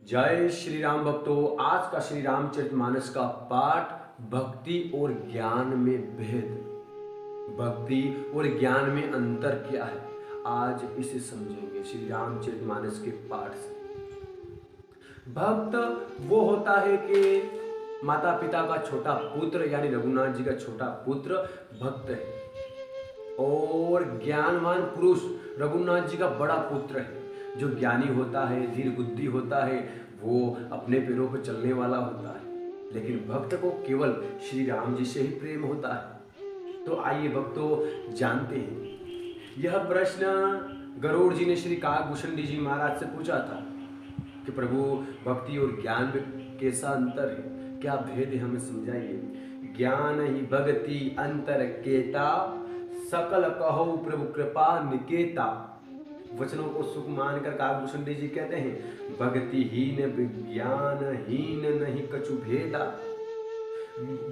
जय श्री राम भक्तों। आज का श्री रामचरितमानस का पाठ भक्ति और ज्ञान में भेद। भक्ति और ज्ञान में अंतर क्या है, आज इसे समझेंगे श्री रामचरितमानस के पाठ से। भक्त वो होता है कि माता पिता का छोटा पुत्र यानी रघुनाथ जी का छोटा पुत्र भक्त है, और ज्ञानवान पुरुष रघुनाथ जी का बड़ा पुत्र है। जो ज्ञानी होता है, धीर बुद्धि होता है, वो अपने पैरों पर चलने वाला होता है। लेकिन भक्त को केवल श्री राम जी से ही प्रेम होता है। तो आइए भक्तों जानते हैं। यह प्रश्न गरुड़ जी ने श्री काकभूषण जी महाराज से पूछा था कि प्रभु भक्ति और ज्ञान में कैसा अंतर है, क्या भेद है, हमें समझाइए। ज्ञान ही भक्ति अंतर केता, सकल कहो प्रभु कृपा निकेता। वचनों को सुख मानकर काकभूषण जी कहते हैं, भक्ति हीन विज्ञान हीन नहीं कछु भेदा।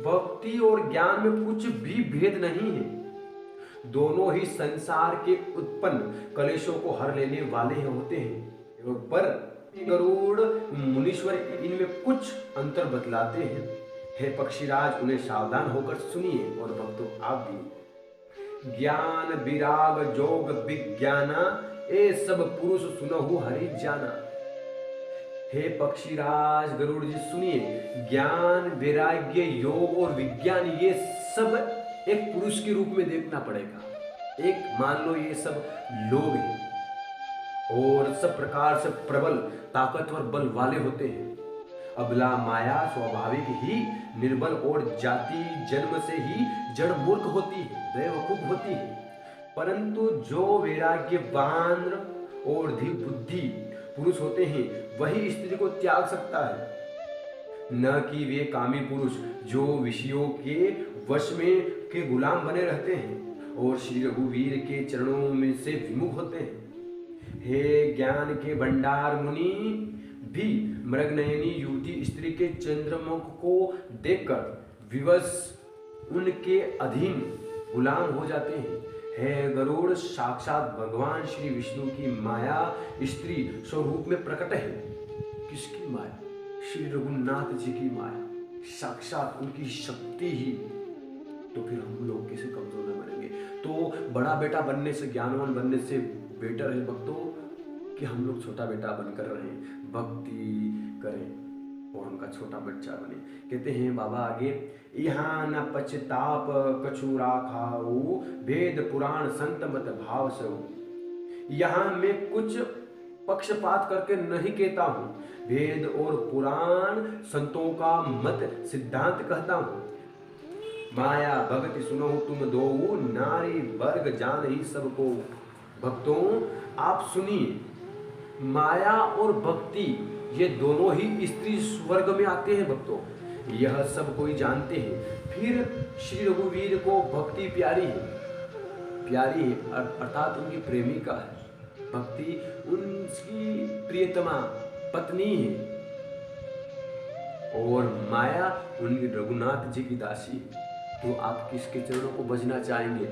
भक्ति और ज्ञान में कुछ भी भेद नहीं है। दोनों ही संसार के उत्पन्न कलेशों को हर लेने वाले होते हैं, पर गरुड़ मुनीश्वर इनमें कुछ अंतर बतलाते हैं। हे पक्षीराज, उन्हें सावधान होकर सुनिए और भक्तों आप भी। ज्ञान विराग जोग विज्ञाना, ए सब पुरुष सुनहु हरि जाना। हे पक्षीराज गरुड़ जी सुनिए, ज्ञान वैराग्य योग और विज्ञान ये सब एक पुरुष के रूप में देखना पड़ेगा। एक मान लो ये सब लोग हैं और सब प्रकार से प्रबल ताकतवर बल वाले होते हैं। अबला माया स्वाभाविक ही निर्बल और जाति जन्म से ही जड़ मूर्ख होती है, बेवकूफ होती है। परंतु जो वैराग्यवान और धीर बुद्धि पुरुष होते हैं, वही स्त्री को त्याग सकता है। न कि वे कामी पुरुष जो विषयों के वश में के गुलाम बने रहते हैं और श्री रघुवीर के चरणों में से विमुख होते हैं। हे ज्ञान के भंडार मुनि भी मृगनयनी युवती स्त्री के चंद्रमुख को देखकर विवश उनके अधीन गुलाम हो जाते हैं। हे गरुड़, साक्षात भगवान श्री विष्णु की माया स्त्री स्वरूप में प्रकट है। किसकी माया? श्री रघुनाथ जी की माया, साक्षात उनकी शक्ति ही। तो फिर हम लोग कैसे कमजोर न बनेंगे? तो बड़ा बेटा बनने से, ज्ञानवान बनने से बेटर है भक्तों कि हम लोग छोटा बेटा बनकर रहें, भक्ति करें और उनका छोटा बच्चा बने। कहते हैं बाबा आगे, यहाँ न पश्चाताप कछु राखाऊ, वेद पुराण संत मत भाव सऊ। यहाँ मैं कुछ पक्षपात करके नहीं कहता हूँ, वेद और पुराण संतों का मत सिद्धांत कहता हूँ। माया भक्ति सुनो तुम दो, नारी वर्ग जान ही सबको। भक्तों आप सुनिए, माया और भक्ति ये दोनों ही स्त्री स्वर्ग में आते हैं भक्तों, यह सब कोई जानते हैं। फिर श्री रघुवीर को भक्ति प्यारी है अर्थात उनकी प्रेमिका है। भक्ति उनकी प्रियतमा पत्नी है और माया उनकी रघुनाथ जी की दासी है। तो आप किसके चरणों को भजना चाहेंगे,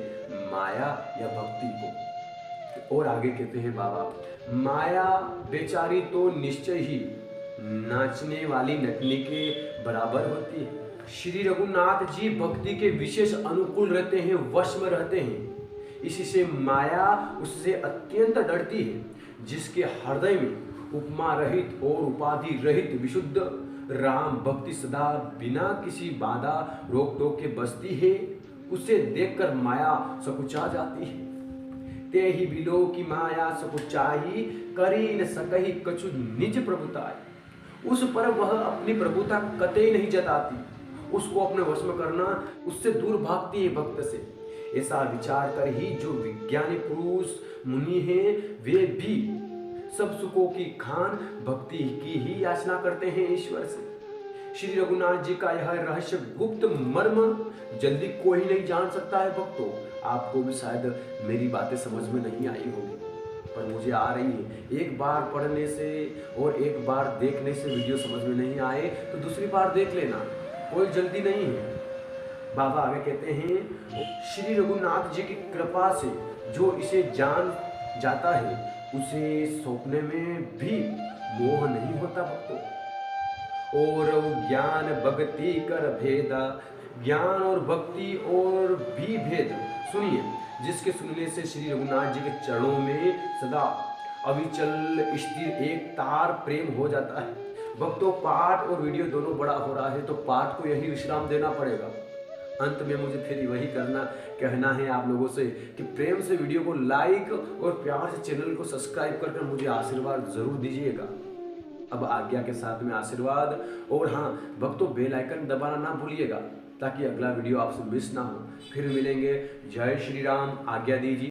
माया या भक्ति को? और आगे कहते हैं बाबा, माया बेचारी तो निश्चय ही नाचने वाली नटनी के बराबर होती है। श्री रघुनाथ जी भक्ति के विशेष अनुकूल रहते हैं, वश में रहते हैं। इसी से माया उससे अत्यंत डरती है। जिसके हृदय में उपमा रहित और उपाधि रहित विशुद्ध राम भक्ति सदा बिना किसी बाधा रोक टोक के बसती है, उसे देखकर माया सकुचा जाती है। ते ही बिलो की माया सकुचाई, करी न सकही कछु निज प्रभुताई। उस पर वह अपनी प्रभुता कतई नहीं जताती, उसको अपने वश में करना, उससे दूर भागती है भक्त से। ऐसा विचार कर ही जो विज्ञानी पुरुष मुनि हैं, वे भी सब सुखों की खान भक्ति की ही याचना करते हैं ईश्वर से। श्री रघुनाथ जी का यह रहस्य गुप्त मर्म जल्दी कोई नहीं जान सकता है भक्तों। आपको भी शायद मेरी बातें समझ में नहीं आई होगी, पर मुझे आ रही है। एक बार पढ़ने से और एक बार देखने से वीडियो समझ में नहीं आए तो दूसरी बार देख लेना, कोई जल्दी नहीं है। बाबा आगे कहते हैं, श्री रघुनाथ जी की कृपा से जो इसे जान जाता है, उसे सौंपने में भी मोह नहीं होता भक्तों। और ज्ञान भक्ति कर भेदा, ज्ञान और भक्ति और भी भेद सुनिए, जिसके सुनने से श्री रघुनाथ जी के चरणों में सदा अविचल स्थिर एक तार प्रेम हो जाता है। भक्तों, पाठ और वीडियो दोनों बड़ा हो रहा है तो पाठ को यही विश्राम देना पड़ेगा। अंत में मुझे फिर वही कहना है आप लोगों से कि प्रेम से वीडियो को लाइक और प्यार से चैनल को सब्सक्राइब कर मुझे आशीर्वाद जरूर दीजिएगा। अब आज्ञा के साथ में आशीर्वाद, और हाँ भक्तों, बेल आइकन दबाना ना भूलिएगा ताकि अगला वीडियो आपसे मिस ना हो। फिर मिलेंगे। जय श्री राम। आज्ञा दीजिए।